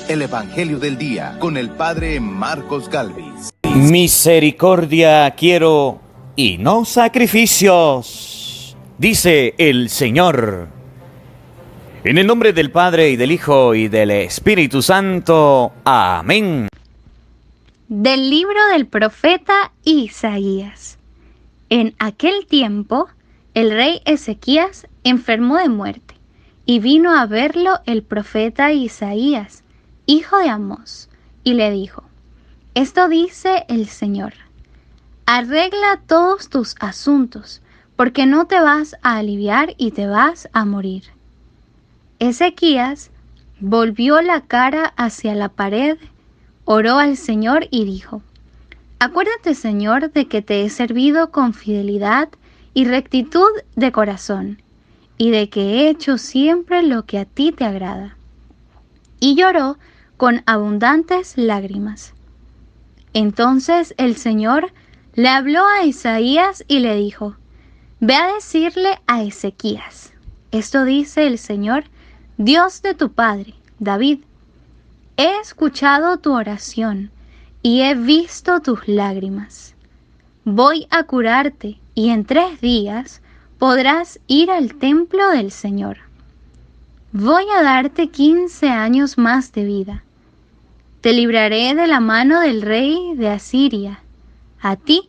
el Evangelio del Día con el Padre Marcos Galvis. Misericordia quiero y no sacrificios, dice el Señor. En el nombre del Padre, y del Hijo, y del Espíritu Santo. Amén. Del libro del profeta Isaías. En aquel tiempo, el rey Ezequías enfermó de muerte, y vino a verlo el profeta Isaías, hijo de Amós, y le dijo: Esto dice el Señor: arregla todos tus asuntos, porque no te vas a aliviar y te vas a morir. Ezequías volvió la cara hacia la pared, oró al Señor y dijo: Acuérdate, Señor, de que te he servido con fidelidad y rectitud de corazón, y de que he hecho siempre lo que a ti te agrada. Y lloró con abundantes lágrimas. Entonces el Señor le habló a Isaías y le dijo: Ve a decirle a Ezequías: esto dice el Señor, Dios de tu padre, David: he escuchado tu oración y he visto tus lágrimas. Voy a curarte y en 3 días podrás ir al templo del Señor. Voy a darte 15 años más de vida. Te libraré de la mano del rey de Asiria, a ti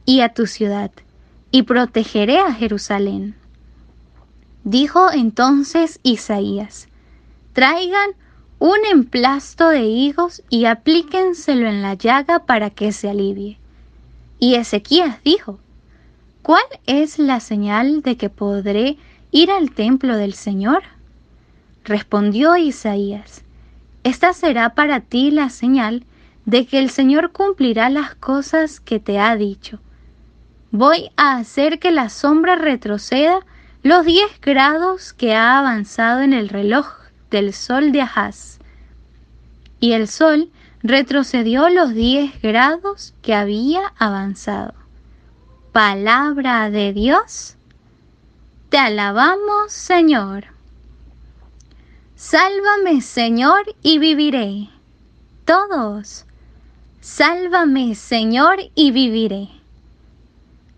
y a tu ciudad, y protegeré a Jerusalén. Dijo entonces Isaías: traigan un emplasto de higos y aplíquenselo en la llaga para que se alivie. Y Ezequías dijo: ¿cuál es la señal de que podré ir al templo del Señor? Respondió Isaías: esta será para ti la señal de que el Señor cumplirá las cosas que te ha dicho. Voy a hacer que la sombra retroceda los 10 grados que ha avanzado en el reloj del sol de Ahaz. Y el sol retrocedió los 10 grados que había avanzado. Palabra de Dios. Te alabamos, Señor. Sálvame, Señor, y viviré. Todos. Sálvame, Señor, y viviré.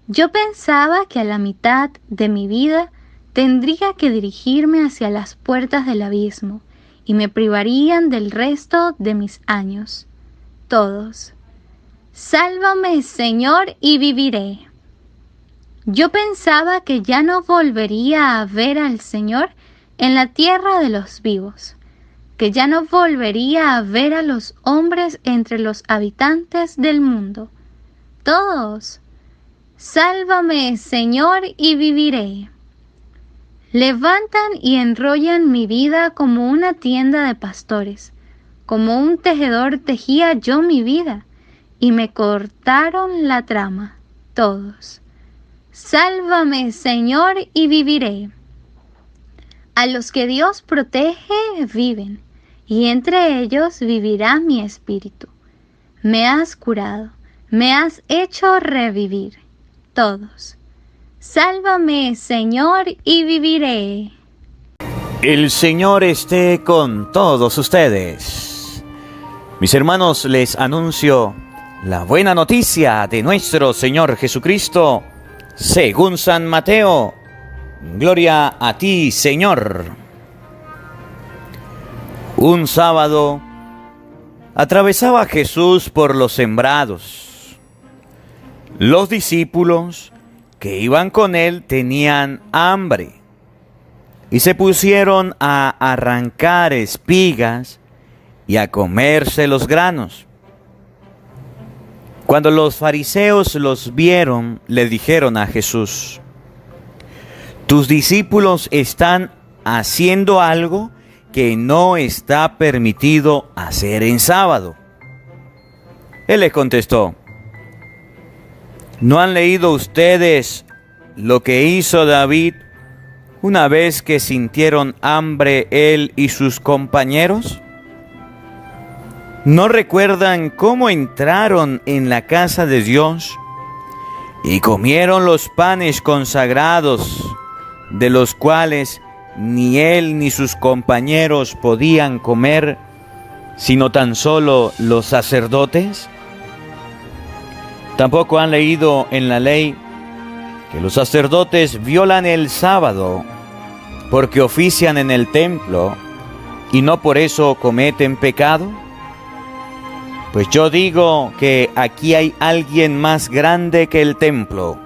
Yo pensaba que a la mitad de mi vida tendría que dirigirme hacia las puertas del abismo y me privarían del resto de mis años. Todos. Sálvame, Señor, y viviré. Yo pensaba que ya no volvería a ver al Señor en la tierra de los vivos, que ya no volvería a ver a los hombres entre los habitantes del mundo. Todos. Sálvame, Señor, y viviré. Levantan y enrollan mi vida como una tienda de pastores. Como un tejedor tejía yo mi vida, y me cortaron la trama. Todos. Sálvame, Señor, y viviré. A los que Dios protege viven, y entre ellos vivirá mi espíritu. Me has curado, me has hecho revivir. Todos. Sálvame, Señor, y viviré. El Señor esté con todos ustedes. Mis hermanos, les anuncio la buena noticia de nuestro Señor Jesucristo, según San Mateo. Gloria a ti, Señor. Un sábado atravesaba Jesús por los sembrados. Los discípulos que iban con él tenían hambre y se pusieron a arrancar espigas y a comerse los granos. Cuando los fariseos los vieron, le dijeron a Jesús: tus discípulos están haciendo algo que no está permitido hacer en sábado. Él les contestó: ¿no han leído ustedes lo que hizo David una vez que sintieron hambre él y sus compañeros? ¿No recuerdan cómo entraron en la casa de Dios y comieron los panes consagrados, de los cuales ni él ni sus compañeros podían comer, sino tan solo los sacerdotes? Tampoco han leído en la ley que los sacerdotes violan el sábado porque ofician en el templo y no por eso cometen pecado. Pues yo digo que aquí hay alguien más grande que el templo.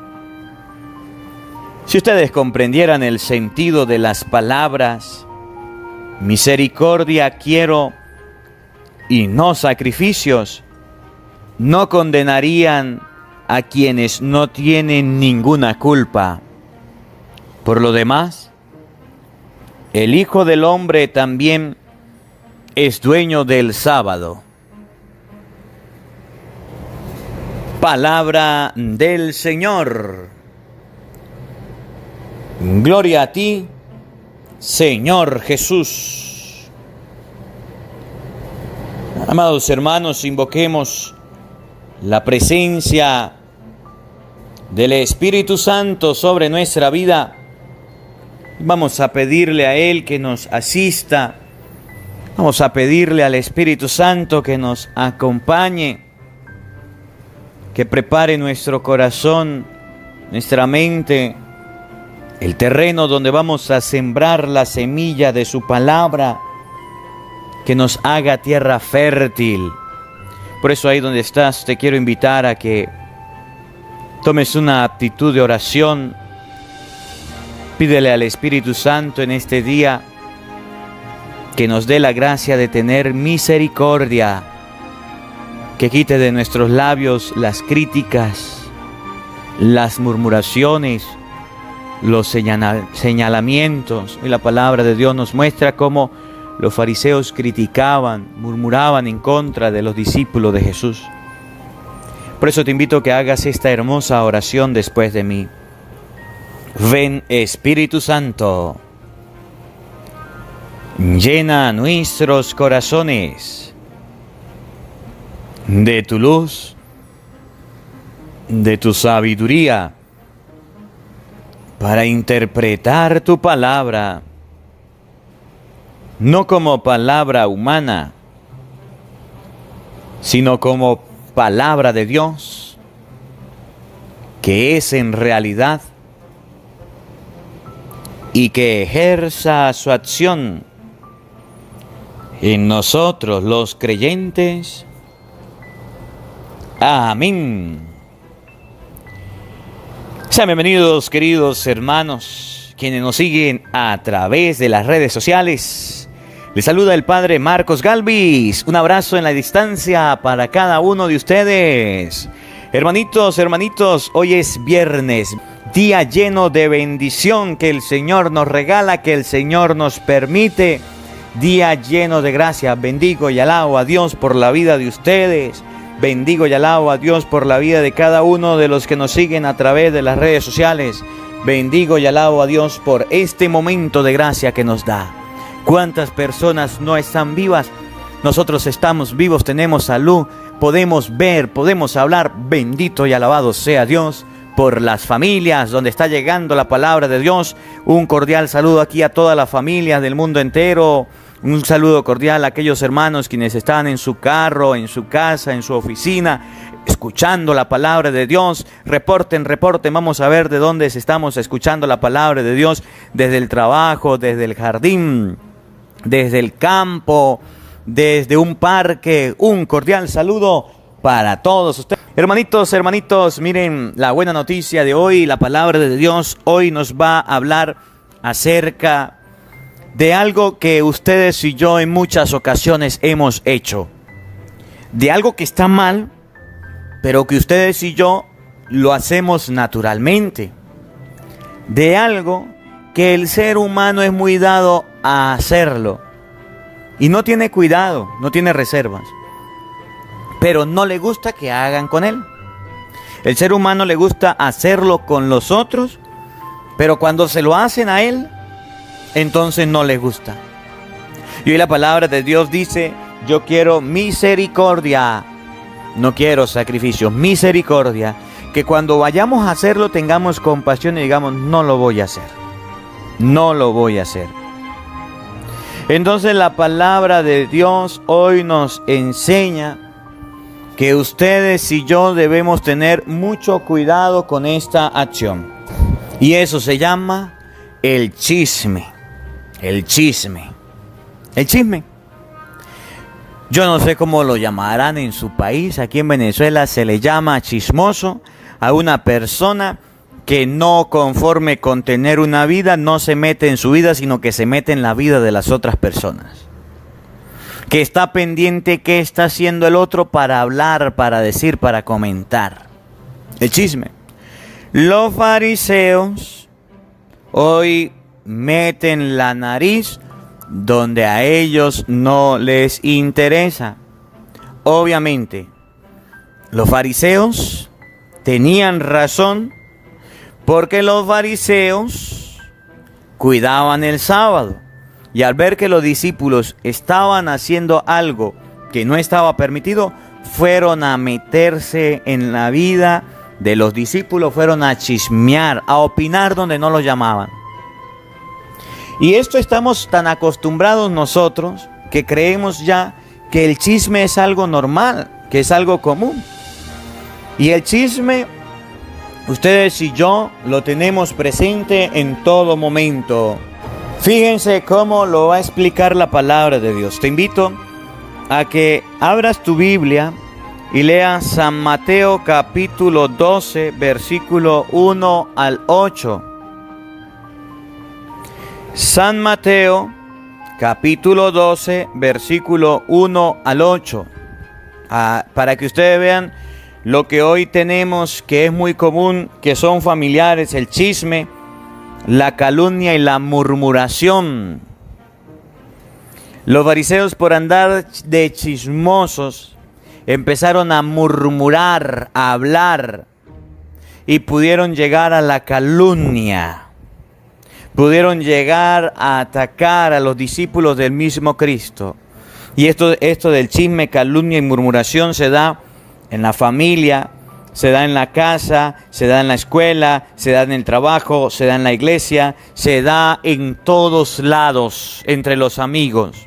Si ustedes comprendieran el sentido de las palabras, misericordia quiero y no sacrificios, no condenarían a quienes no tienen ninguna culpa. Por lo demás, el Hijo del Hombre también es dueño del sábado. Palabra del Señor. Gloria a ti, Señor Jesús. Amados hermanos, invoquemos la presencia del Espíritu Santo sobre nuestra vida. Vamos a pedirle a Él que nos asista. Vamos a pedirle al Espíritu Santo que nos acompañe, que prepare nuestro corazón, nuestra mente, el terreno donde vamos a sembrar la semilla de su palabra, que nos haga tierra fértil. Por eso ahí donde estás te quiero invitar a que tomes una actitud de oración. Pídele al Espíritu Santo en este día que nos dé la gracia de tener misericordia, que quite de nuestros labios las críticas, las murmuraciones, los señalamientos. Y la palabra de Dios nos muestra cómo los fariseos criticaban, murmuraban en contra de los discípulos de Jesús. Por eso te invito a que hagas esta hermosa oración después de mí. Ven, Espíritu Santo, llena nuestros corazones de tu luz, de tu sabiduría, para interpretar tu palabra, no como palabra humana, sino como palabra de Dios, que es en realidad, y que ejerza su acción en nosotros los creyentes. Amén. Sean bienvenidos, queridos hermanos, quienes nos siguen a través de las redes sociales. Les saluda el Padre Marcos Galvis. Un abrazo en la distancia para cada uno de ustedes. Hermanitos, hoy es viernes, día lleno de bendición que el Señor nos regala, que el Señor nos permite. Día lleno de gracia. Bendigo y alabo a Dios por la vida de ustedes. Bendigo y alabo a Dios por la vida de cada uno de los que nos siguen a través de las redes sociales. Bendigo y alabo a Dios por este momento de gracia que nos da. ¿Cuántas personas no están vivas? Nosotros estamos vivos, tenemos salud, podemos ver, podemos hablar. Bendito y alabado sea Dios por las familias donde está llegando la palabra de Dios. Un cordial saludo aquí a todas las familias del mundo entero. Un saludo cordial a aquellos hermanos quienes están en su carro, en su casa, en su oficina, escuchando la palabra de Dios. Reporten, vamos a ver de dónde estamos escuchando la palabra de Dios. Desde el trabajo, desde el jardín, desde el campo, desde un parque. Un cordial saludo para todos ustedes. Hermanitos, miren la buena noticia de hoy. La palabra de Dios hoy nos va a hablar acerca de algo que ustedes y yo en muchas ocasiones hemos hecho. De algo que está mal, pero que ustedes y yo lo hacemos naturalmente. De algo que el ser humano es muy dado a hacerlo. Y no tiene cuidado, no tiene reservas. Pero no le gusta que hagan con él. El ser humano le gusta hacerlo con los otros, pero cuando se lo hacen a él, entonces no le gusta. Y hoy la palabra de Dios dice: yo quiero misericordia, no quiero sacrificios, misericordia. Que cuando vayamos a hacerlo tengamos compasión y digamos: no lo voy a hacer, no lo voy a hacer. Entonces la palabra de Dios hoy nos enseña que ustedes y yo debemos tener mucho cuidado con esta acción. Y eso se llama el chisme. El chisme. El chisme. Yo no sé cómo lo llamarán en su país. Aquí en Venezuela se le llama chismoso a una persona que no conforme con tener una vida, no se mete en su vida, sino que se mete en la vida de las otras personas. Que está pendiente qué está haciendo el otro para hablar, para decir, para comentar. El chisme. Los fariseos hoy meten la nariz donde a ellos no les interesa. Obviamente, los fariseos tenían razón, porque los fariseos cuidaban el sábado. Y al ver que los discípulos estaban haciendo algo que no estaba permitido, fueron a meterse en la vida de los discípulos, fueron a chismear, a opinar donde no los llamaban. Y esto estamos tan acostumbrados nosotros que creemos ya que el chisme es algo normal, que es algo común. Y el chisme, ustedes y yo lo tenemos presente en todo momento. Fíjense cómo lo va a explicar la palabra de Dios. Te invito a que abras tu Biblia y leas San Mateo capítulo 12, versículo 1 al 8. San Mateo capítulo 12, versículo 1 al 8. Para que ustedes vean lo que hoy tenemos, que es muy común, que son familiares, el chisme, la calumnia y la murmuración. Los fariseos, por andar de chismosos, empezaron a murmurar, a hablar, y pudieron llegar a la calumnia. Pudieron llegar a atacar a los discípulos del mismo Cristo. Y esto del chisme, calumnia y murmuración se da en la familia, se da en la casa, se da en la escuela, se da en el trabajo, se da en la iglesia, se da en todos lados, entre los amigos.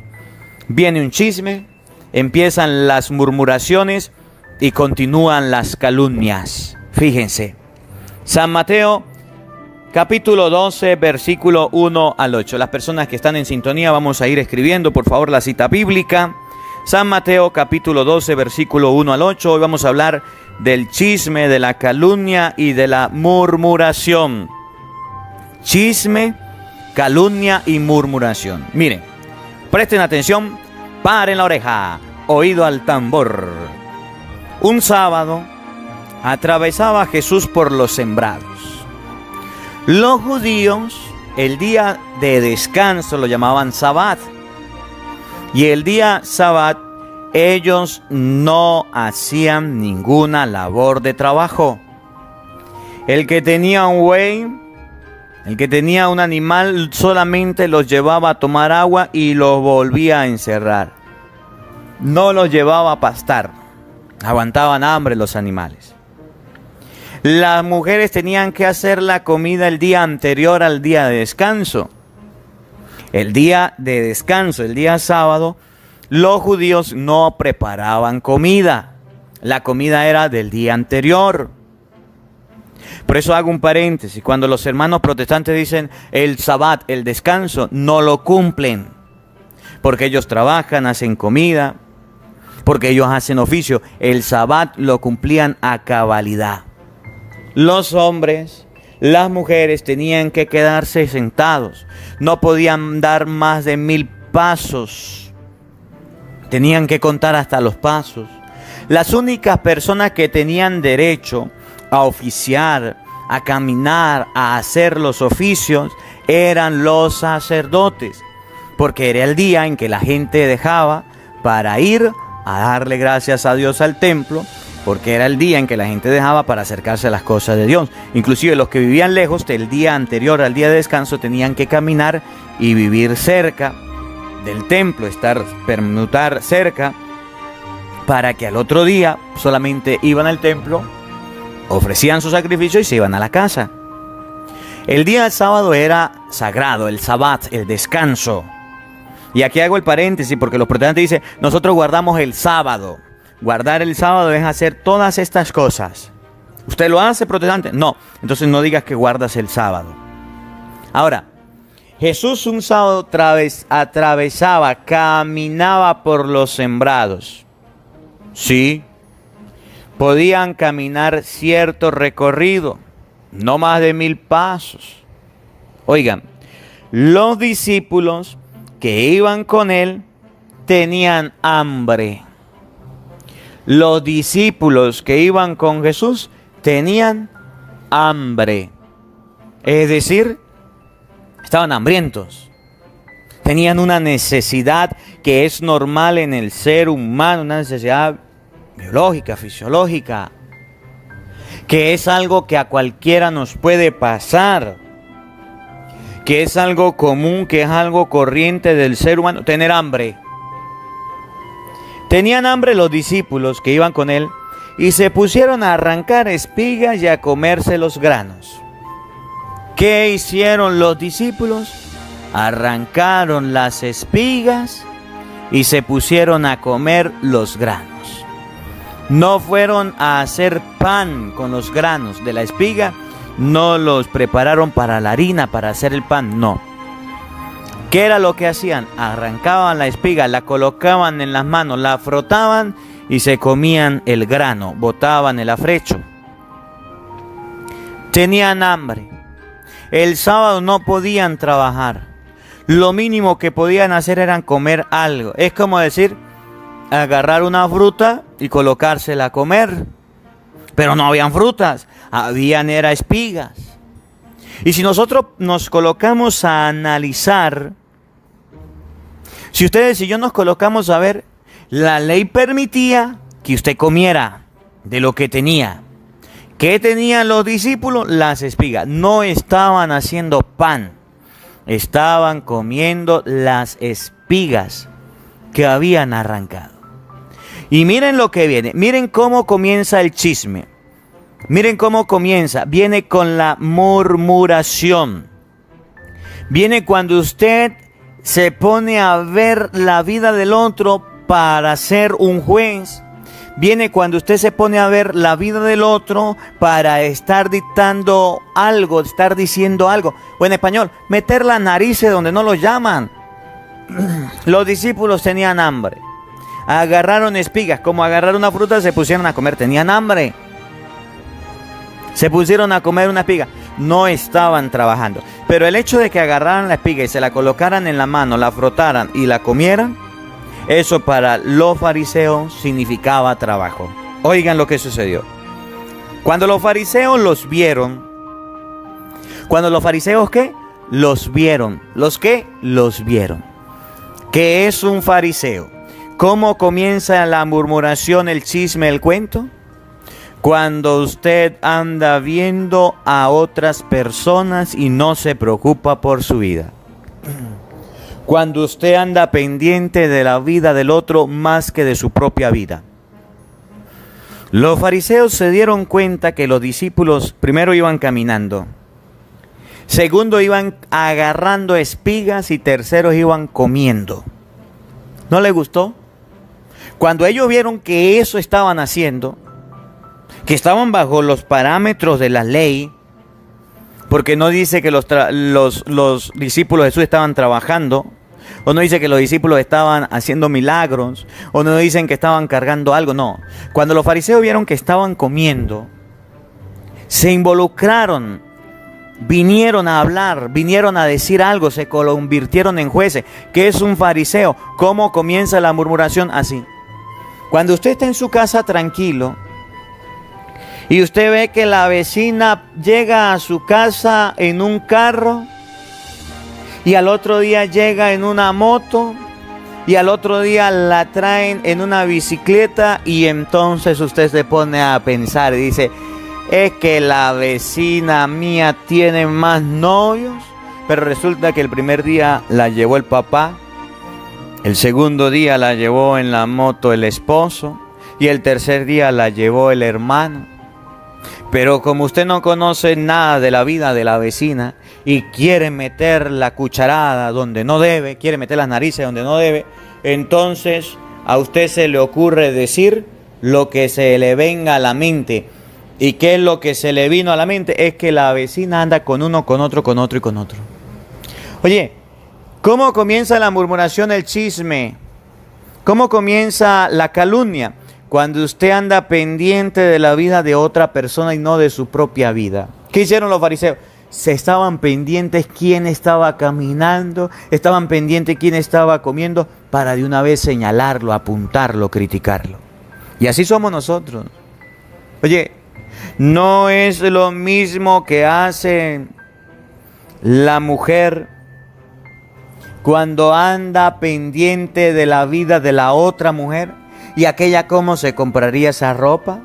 Viene un chisme, empiezan las murmuraciones y continúan las calumnias. Fíjense, San Mateo capítulo 12, versículo 1 al 8. Las personas que están en sintonía, vamos a ir escribiendo, por favor, la cita bíblica. San Mateo, capítulo 12, versículo 1 al 8. Hoy vamos a hablar del chisme, de la calumnia y de la murmuración. Chisme, calumnia y murmuración. Miren, presten atención, paren la oreja, oído al tambor. Un sábado atravesaba Jesús por los sembrados. Los judíos, el día de descanso lo llamaban Sabbat. Y el día Sabbat, ellos no hacían ninguna labor de trabajo. El que tenía un buey, el que tenía un animal, solamente los llevaba a tomar agua y los volvía a encerrar. No los llevaba a pastar. Aguantaban hambre los animales. Las mujeres tenían que hacer la comida el día anterior al día de descanso. El día de descanso, el día sábado, los judíos no preparaban comida. La comida era del día anterior. Por eso hago un paréntesis. Cuando los hermanos protestantes dicen el Sabbat, el descanso, no lo cumplen. Porque ellos trabajan, hacen comida, porque ellos hacen oficio. El Sabbat lo cumplían a cabalidad. Los hombres, las mujeres tenían que quedarse sentados. No podían dar más de 1000 pasos. Tenían que contar hasta los pasos. Las únicas personas que tenían derecho a oficiar, a caminar, a hacer los oficios, eran los sacerdotes. Porque era el día en que la gente dejaba para ir a darle gracias a Dios al templo. Porque era el día en que la gente dejaba para acercarse a las cosas de Dios. Inclusive los que vivían lejos del día anterior al día de descanso tenían que caminar y vivir cerca del templo, permutar cerca, para que al otro día solamente iban al templo, ofrecían su sacrificio y se iban a la casa. El día del sábado era sagrado, el Sabbat, el descanso. Y aquí hago el paréntesis porque los protestantes dicen, nosotros guardamos el sábado. Guardar el sábado es hacer todas estas cosas. ¿Usted lo hace, protestante? No. Entonces no digas que guardas el sábado. Ahora, Jesús un sábado atravesaba, caminaba por los sembrados. Sí, podían caminar cierto recorrido, no más de 1000 pasos. Oigan, los discípulos que iban con él tenían hambre. Los discípulos que iban con Jesús tenían hambre. Es decir, estaban hambrientos. Tenían una necesidad que es normal en el ser humano, una necesidad biológica, fisiológica, que es algo que a cualquiera nos puede pasar, que es algo común, que es algo corriente del ser humano, tener hambre. Tenían hambre los discípulos que iban con él y se pusieron a arrancar espigas y a comerse los granos. ¿Qué hicieron los discípulos? Arrancaron las espigas y se pusieron a comer los granos. No fueron a hacer pan con los granos de la espiga, no los prepararon para la harina, para hacer el pan, no. ¿Qué era lo que hacían? Arrancaban la espiga, la colocaban en las manos, la frotaban y se comían el grano, botaban el afrecho. Tenían hambre. El sábado no podían trabajar. Lo mínimo que podían hacer era comer algo. Es como decir, agarrar una fruta y colocársela a comer. Pero no habían frutas, era espigas. Y si nosotros nos colocamos a analizar, si ustedes y yo nos colocamos a ver, la ley permitía que usted comiera de lo que tenía. ¿Qué tenían los discípulos? Las espigas. No estaban haciendo pan, estaban comiendo las espigas que habían arrancado. Y miren lo que viene, miren cómo comienza el chisme. Miren cómo comienza, viene con la murmuración. Viene cuando usted se pone a ver la vida del otro para ser un juez. Viene cuando usted se pone a ver la vida del otro para estar dictando algo, estar diciendo algo. O en español, meter la nariz donde no lo llaman. Los discípulos tenían hambre. Agarraron espigas, como agarrar una fruta, se pusieron a comer, tenían hambre. Se pusieron a comer una espiga, no estaban trabajando. Pero el hecho de que agarraran la espiga y se la colocaran en la mano, la frotaran y la comieran, eso para los fariseos significaba trabajo. Oigan lo que sucedió. Cuando los fariseos los vieron, cuando los fariseos ¿qué? Los vieron. ¿Los qué? Los vieron. ¿Qué es un fariseo? ¿Cómo comienza la murmuración, el chisme, el cuento? Cuando usted anda viendo a otras personas y no se preocupa por su vida. Cuando usted anda pendiente de la vida del otro más que de su propia vida. Los fariseos se dieron cuenta que los discípulos primero iban caminando. Segundo iban agarrando espigas y terceros iban comiendo. ¿No les gustó? Cuando ellos vieron que eso estaban haciendo, que estaban bajo los parámetros de la ley, porque no dice que los discípulos de Jesús estaban trabajando, o no dice que los discípulos estaban haciendo milagros, o no dicen que estaban cargando algo, no. Cuando los fariseos vieron que estaban comiendo, se involucraron, vinieron a hablar, vinieron a decir algo, se convirtieron en jueces. ¿Qué es un fariseo? ¿Cómo comienza la murmuración? Así. Cuando usted está en su casa tranquilo, y usted ve que la vecina llega a su casa en un carro, y al otro día llega en una moto, y al otro día la traen en una bicicleta, y entonces usted se pone a pensar y dice, es que la vecina mía tiene más novios, pero resulta que el primer día la llevó el papá, el segundo día la llevó en la moto el esposo, y el tercer día la llevó el hermano. Pero como usted no conoce nada de la vida de la vecina y quiere meter la cucharada donde no debe, quiere meter las narices donde no debe, entonces a usted se le ocurre decir lo que se le venga a la mente. ¿Y qué es lo que se le vino a la mente? Es que la vecina anda con uno, con otro, con otro y con otro. Oye, ¿cómo comienza la murmuración, el chisme? ¿Cómo comienza la calumnia? Cuando usted anda pendiente de la vida de otra persona y no de su propia vida. ¿Qué hicieron los fariseos? Se estaban pendientes quién estaba caminando, estaban pendientes quién estaba comiendo, para de una vez señalarlo, apuntarlo, criticarlo. Y así somos nosotros. Oye, no es lo mismo que hace la mujer cuando anda pendiente de la vida de la otra mujer. ¿Y aquella cómo se compraría esa ropa?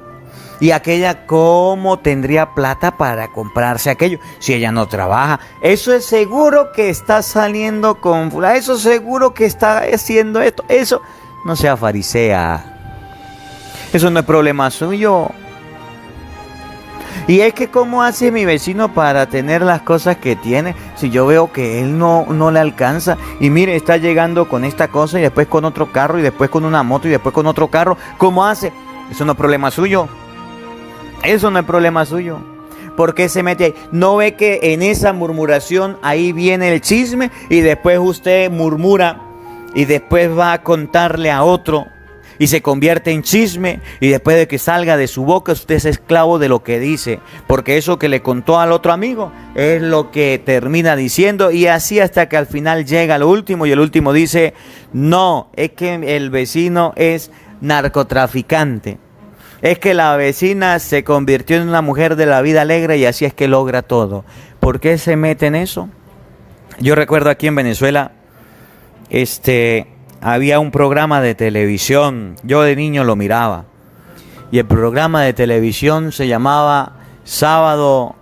¿Y aquella cómo tendría plata para comprarse aquello? Si ella no trabaja. Eso es seguro que está saliendo con fulano. Eso es seguro que está haciendo esto. Eso no sea farisea. Eso no es problema suyo. Y es que ¿cómo hace mi vecino para tener las cosas que tiene? Si yo veo que él no le alcanza. Y mire, está llegando con esta cosa y después con otro carro y después con una moto y después con otro carro. ¿Cómo hace? Eso no es problema suyo. Eso no es problema suyo. ¿Por qué se mete ahí? ¿No ve que en esa murmuración ahí viene el chisme? Y después usted murmura y después va a contarle a otro. Y se convierte en chisme, y después de que salga de su boca usted es esclavo de lo que dice, porque eso que le contó al otro amigo es lo que termina diciendo, y así hasta que al final llega lo último, y el último dice: no, es que el vecino es narcotraficante, es que la vecina se convirtió en una mujer de la vida alegre y así es que logra todo. ¿Por qué se mete en eso? Yo recuerdo aquí en Venezuela, había un programa de televisión, yo de niño lo miraba, y el programa de televisión se llamaba Sábado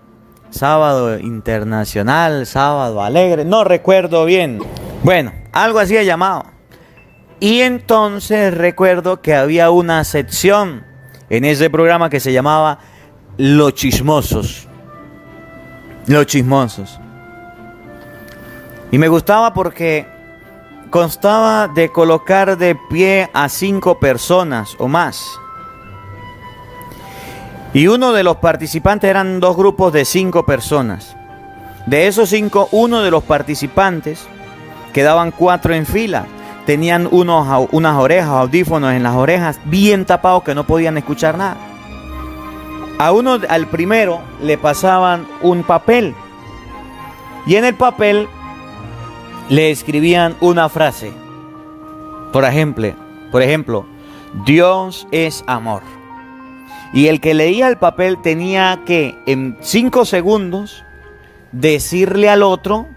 Internacional, Sábado Alegre, no recuerdo bien. Bueno, algo así se llamaba. Y entonces recuerdo que había una sección en ese programa que se llamaba Los Chismosos. Los Chismosos. Y me gustaba porque constaba de colocar de pie a 5 personas o más. Y uno de los participantes eran 2 grupos de 5 personas. De esos 5, uno de los participantes, quedaban 4 en fila. Tenían unas orejas, audífonos en las orejas, bien tapados que no podían escuchar nada. Al primero, le pasaban un papel. Y en el papel le escribían una frase. Por ejemplo, Dios es amor. Y el que leía el papel tenía que en 5 segundos decirle al otro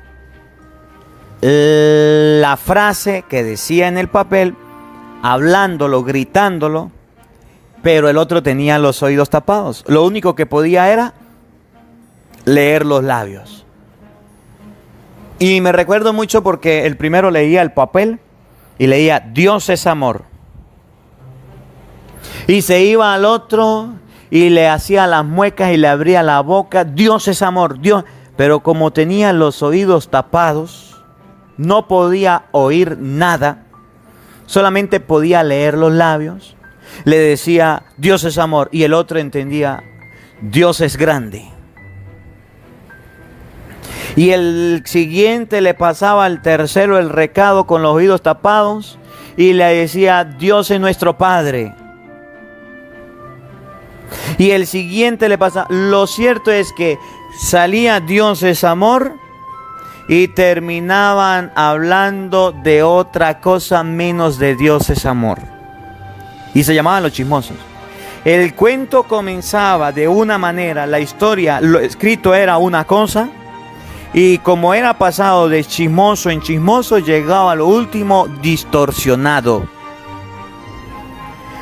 la frase que decía en el papel, hablándolo, gritándolo, pero el otro tenía los oídos tapados. Lo único que podía era leer los labios. Y me recuerdo mucho porque el primero leía el papel y leía Dios es amor. Y se iba al otro y le hacía las muecas y le abría la boca, Dios es amor, Dios. Pero como tenía los oídos tapados, no podía oír nada, solamente podía leer los labios. Le decía Dios es amor y el otro entendía Dios es grande. Y el siguiente le pasaba al tercero el recado con los oídos tapados y le decía Dios es nuestro Padre. Y el siguiente le pasaba. Lo cierto es que salía Dios es amor y terminaban hablando de otra cosa menos de Dios es amor. Y se llamaban Los Chismosos. El cuento comenzaba de una manera, la historia, lo escrito era una cosa. Y como era pasado de chismoso en chismoso, llegaba a lo último distorsionado.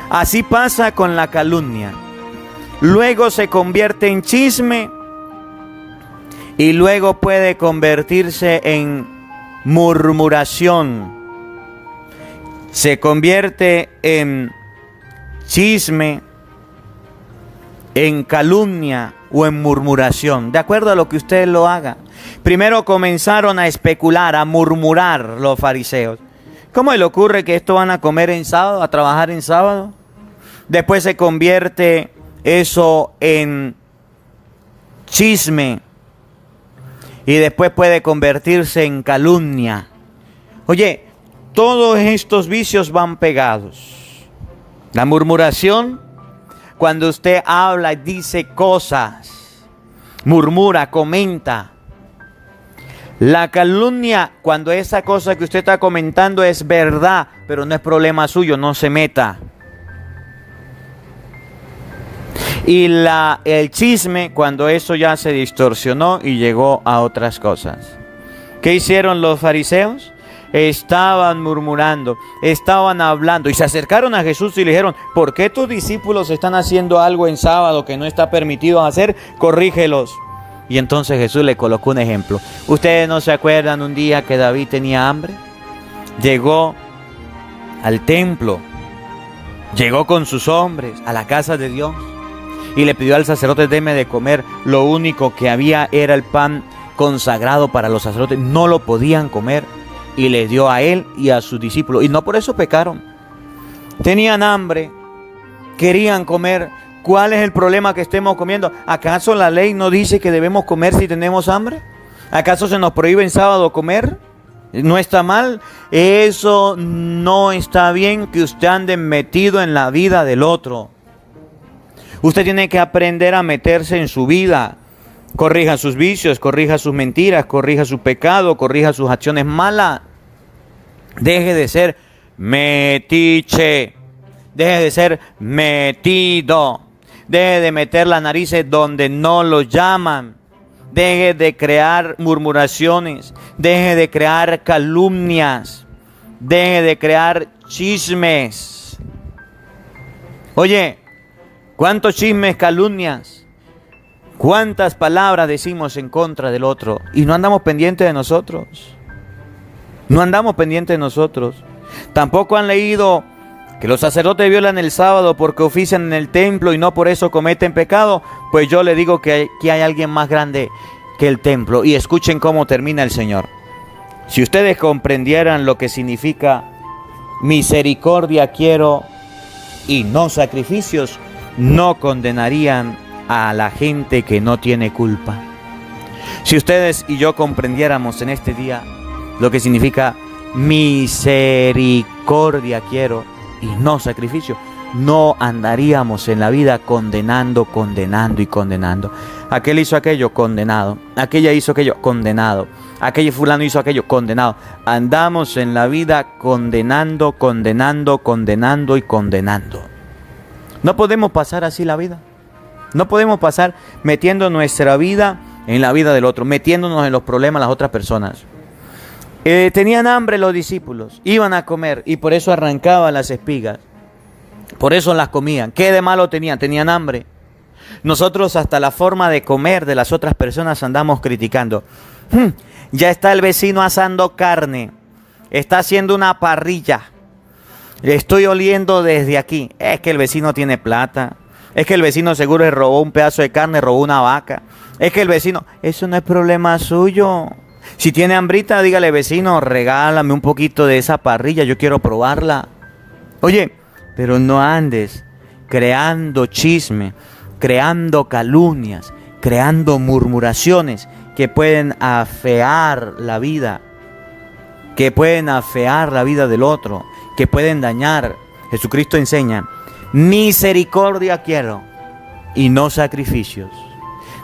Así pasa con la calumnia. Luego se convierte en chisme y luego puede convertirse en murmuración. Se convierte en chisme, en calumnia o en murmuración, de acuerdo a lo que usted lo haga. Primero comenzaron a especular, a murmurar los fariseos. ¿Cómo le ocurre que esto van a comer en sábado, a trabajar en sábado? Después se convierte eso en chisme y después puede convertirse en calumnia. Oye, todos estos vicios van pegados. La murmuración, cuando usted habla y dice cosas, murmura, comenta. La calumnia, cuando esa cosa que usted está comentando es verdad, pero no es problema suyo, no se meta. Y el chisme, cuando eso ya se distorsionó y llegó a otras cosas. ¿Qué hicieron los fariseos? Estaban murmurando, estaban hablando y se acercaron a Jesús y le dijeron: ¿por qué tus discípulos están haciendo algo en sábado que no está permitido hacer? Corrígelos. Y entonces Jesús le colocó un ejemplo. ¿Ustedes no se acuerdan un día que David tenía hambre? Llegó al templo, llegó con sus hombres a la casa de Dios y le pidió al sacerdote: deme de comer. Lo único que había era el pan consagrado para los sacerdotes, no lo podían comer, y le dio a él y a sus discípulos, y no por eso pecaron. Tenían hambre, querían comer. ¿Cuál es el problema que estemos comiendo? ¿Acaso la ley no dice que debemos comer si tenemos hambre? ¿Acaso se nos prohíbe en sábado comer? ¿No está mal? Eso no está bien, que usted ande metido en la vida del otro. Usted tiene que aprender a meterse en su vida. Corrija sus vicios, corrija sus mentiras, corrija su pecado, corrija sus acciones malas. Deje de ser metiche. Deje de ser metido. Deje de meter la nariz donde no lo llaman. Deje de crear murmuraciones. Deje de crear calumnias. Deje de crear chismes. Oye, ¿cuántos chismes, calumnias? ¿Cuántas palabras decimos en contra del otro? Y no andamos pendientes de nosotros. No andamos pendientes de nosotros. Tampoco han leído que los sacerdotes violan el sábado porque ofician en el templo y no por eso cometen pecado. Pues yo le digo que hay alguien más grande que el templo. Y escuchen cómo termina el Señor. Si ustedes comprendieran lo que significa misericordia quiero y no sacrificios, no condenarían a la gente que no tiene culpa. Si ustedes y yo comprendiéramos en este día lo que significa misericordia quiero y no sacrificio, no andaríamos en la vida condenando y condenando. Aquel hizo aquello, condenado. Aquella hizo aquello, condenado. Aquel fulano hizo aquello, condenado. Andamos en la vida condenando y condenando. No podemos pasar así la vida. No podemos pasar metiendo nuestra vida en la vida del otro, metiéndonos en los problemas de las otras personas. Tenían hambre los discípulos, iban a comer y por eso arrancaban las espigas. Por eso las comían. ¿Qué de malo tenían? Tenían hambre. Nosotros hasta la forma de comer de las otras personas andamos criticando. Ya está el vecino asando carne, está haciendo una parrilla. Le estoy oliendo desde aquí. Es que el vecino tiene plata. Es que el vecino seguro le robó un pedazo de carne, robó una vaca. Es que el vecino... Eso no es problema suyo. Si tiene hambrita, dígale: vecino, regálame un poquito de esa parrilla, yo quiero probarla. Oye, pero no andes creando chisme, creando calumnias, creando murmuraciones que pueden afear la vida, del otro, que pueden dañar. Jesucristo enseña: misericordia quiero y no sacrificios.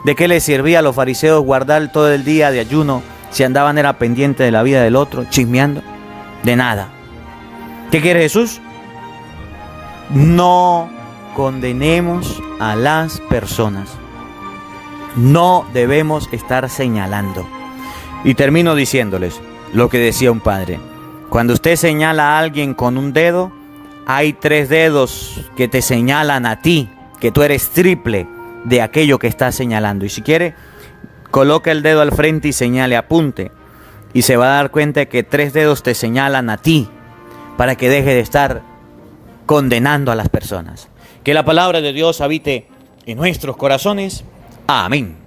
¿De qué les servía a los fariseos guardar todo el día de ayuno si andaban era pendiente de la vida del otro, chismeando? De nada. ¿Qué quiere Jesús? No condenemos a las personas. No debemos estar señalando. Y termino diciéndoles lo que decía un padre: cuando usted señala a alguien con un dedo, hay 3 dedos que te señalan a ti, que tú eres triple de aquello que estás señalando. Y si quiere, coloca el dedo al frente y señale, apunte, y se va a dar cuenta que 3 dedos te señalan a ti, para que deje de estar condenando a las personas. Que la palabra de Dios habite en nuestros corazones. Amén.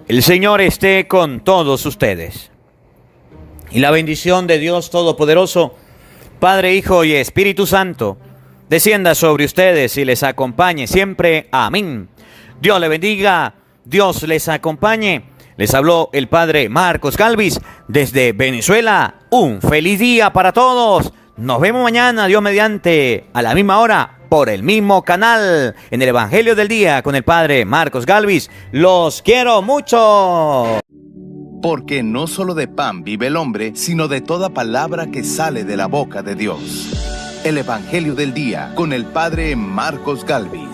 El Señor esté con todos ustedes. Y la bendición de Dios Todopoderoso, Padre, Hijo y Espíritu Santo, descienda sobre ustedes y les acompañe siempre. Amén. Dios le bendiga, Dios les acompañe. Les habló el Padre Marcos Galvis desde Venezuela. Un feliz día para todos. Nos vemos mañana, Dios mediante, a la misma hora, por el mismo canal, en el Evangelio del Día con el Padre Marcos Galvis. Los quiero mucho. Porque no solo de pan vive el hombre, sino de toda palabra que sale de la boca de Dios. El Evangelio del Día con el Padre Marcos Galvis.